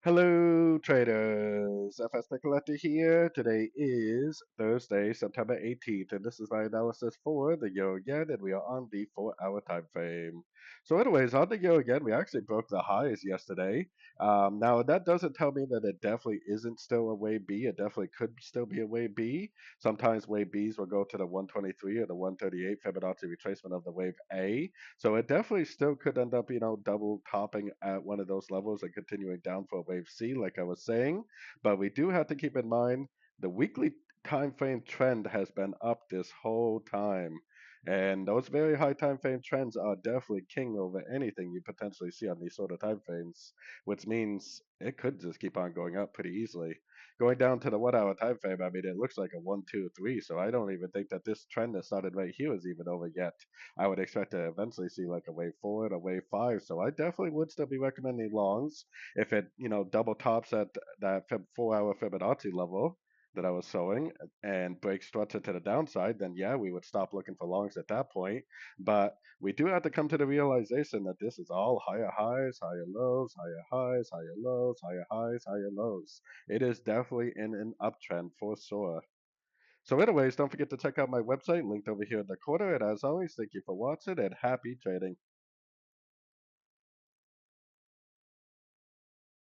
Hello, traders. FX Pip Collector here. Today is Thursday, September 18th, and this is my analysis for the Euro Yen, and we are on the 4-hour time frame. So, anyways, on the Euro Yen, we actually broke the highs yesterday. Now, that doesn't tell me that it definitely isn't still a way B. It definitely could still be a way B. Sometimes wave Bs will go to the 123 or the 138 Fibonacci retracement of the wave A. So it definitely still could end up, double topping at one of those levels and continuing down for wave C, like I was saying. But we do have to keep in mind the weekly time frame trend has been up this whole time. And those very high time frame trends are definitely king over anything you potentially see on these sort of time frames, which means it could just keep on going up pretty easily. Going down to the 1 hour time frame, I mean, it looks like a 1, 2, 3. So I don't even think that this trend that started right here is even over yet. I would expect to eventually see like a wave forward, a wave five. So I definitely would still be recommending longs if it, double tops at that 4 hour Fibonacci level that I was showing and breaks structure to the downside, then yeah, we would stop looking for longs at that point. But we do have to come to the realization that this is all higher highs, higher lows, higher highs, higher lows, higher highs, higher lows. It is definitely in an uptrend for sure. So anyways, don't forget to check out my website linked over here in the corner. And as always, thank you for watching and happy trading.